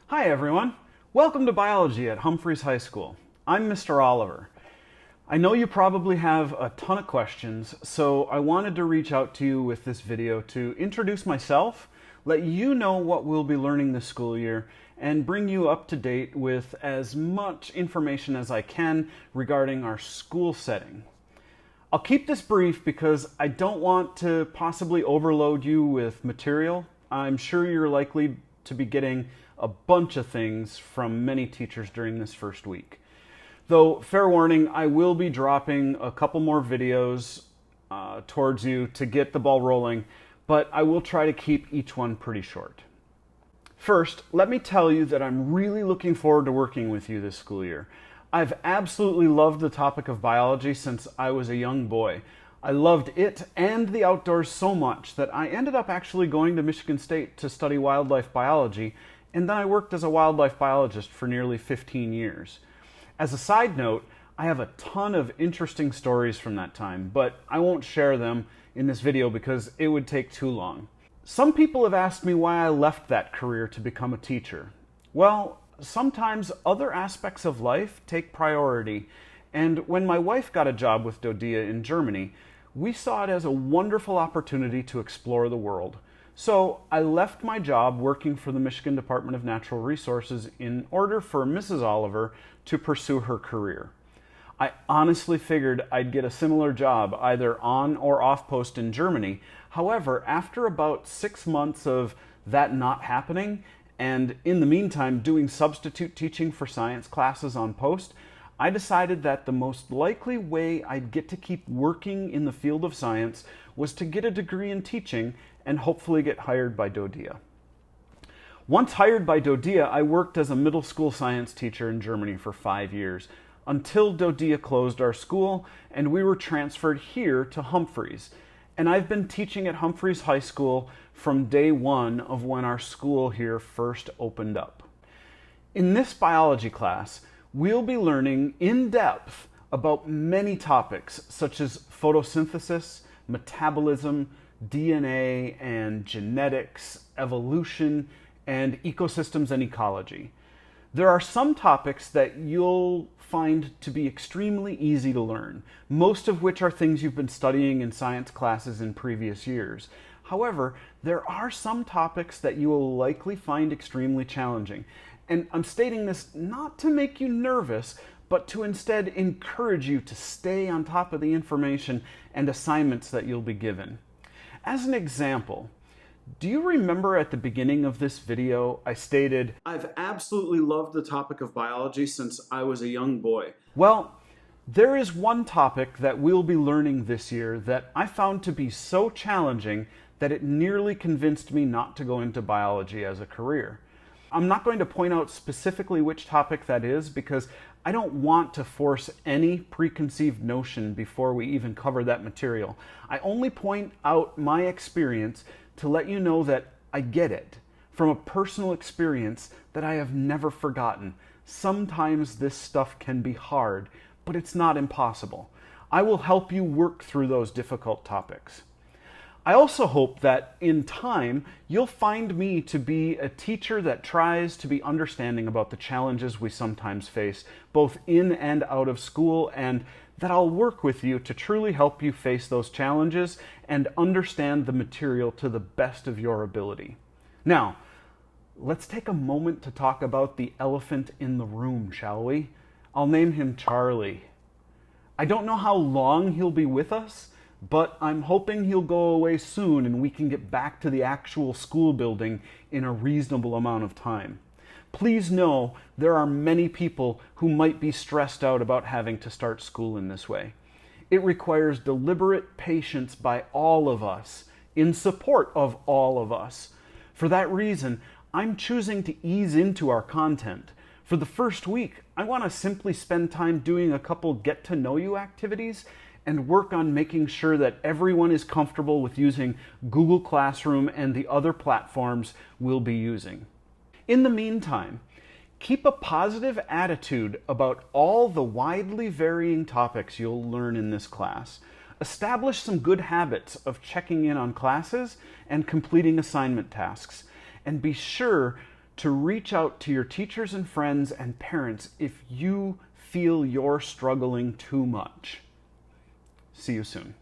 Hi everyone, welcome to Biology at Humphreys High School. I'm Mr. Oliver. I know you probably have a ton of questions, so I wanted to reach out to you with this video to introduce myself, let you know what we'll be learning this school year, and bring you up to date with as much information as I can regarding our school setting. I'll keep this brief because I don't want to possibly overload you with material. I'm sure you're likely to be getting a bunch of things from many teachers during this first week. Though, fair warning, I will be dropping a couple more videos towards you to get the ball rolling, but I will try to keep each one pretty short. First, let me tell you that I'm really looking forward to working with you this school year. I've absolutely loved the topic of biology since I was a young boy. I loved it and the outdoors so much that I ended up actually going to Michigan State to study wildlife biology, and then I worked as a wildlife biologist for nearly 15 years. As a side note, I have a ton of interesting stories from that time, but I won't share them in this video because it would take too long. Some people have asked me why I left that career to become a teacher. Well, sometimes other aspects of life take priority, and when my wife got a job with Dodia in Germany, we saw it as a wonderful opportunity to explore the world. So I left my job working for the Michigan Department of Natural Resources in order for Mrs. Oliver to pursue her career. I honestly figured I'd get a similar job either on or off post in Germany. However, after about 6 months of that not happening, and in the meantime doing substitute teaching for science classes on post, I decided that the most likely way I'd get to keep working in the field of science was to get a degree in teaching and hopefully get hired by Dodia. Once hired by Dodia, I worked as a middle school science teacher in Germany for 5 years, until Dodia closed our school and we were transferred here to Humphreys. And I've been teaching at Humphreys High School from day one of when our school here first opened up. In this biology class, we'll be learning in depth about many topics such as photosynthesis, metabolism, DNA and genetics, evolution, and ecosystems and ecology. There are some topics that you'll find to be extremely easy to learn, most of which are things you've been studying in science classes in previous years. However, there are some topics that you will likely find extremely challenging. And I'm stating this not to make you nervous, but to instead encourage you to stay on top of the information and assignments that you'll be given. As an example, do you remember at the beginning of this video I stated, "I've absolutely loved the topic of biology since I was a young boy"? Well, there is one topic that we'll be learning this year that I found to be so challenging that it nearly convinced me not to go into biology as a career. I'm not going to point out specifically which topic that is because I don't want to force any preconceived notion before we even cover that material. I only point out my experience to let you know that I get it from a personal experience that I have never forgotten. Sometimes this stuff can be hard, but it's not impossible. I will help you work through those difficult topics. I also hope that in time, you'll find me to be a teacher that tries to be understanding about the challenges we sometimes face, both in and out of school, and that I'll work with you to truly help you face those challenges and understand the material to the best of your ability. Now, let's take a moment to talk about the elephant in the room, shall we? I'll name him Charlie. I don't know how long he'll be with us, but I'm hoping he'll go away soon and we can get back to the actual school building in a reasonable amount of time. Please know there are many people who might be stressed out about having to start school in this way. It requires deliberate patience by all of us, in support of all of us. For that reason, I'm choosing to ease into our content. For the first week, I want to simply spend time doing a couple get-to-know-you activities and work on making sure that everyone is comfortable with using Google Classroom and the other platforms we'll be using. In the meantime, keep a positive attitude about all the widely varying topics you'll learn in this class. Establish some good habits of checking in on classes and completing assignment tasks. And be sure to reach out to your teachers and friends and parents if you feel you're struggling too much. See you soon.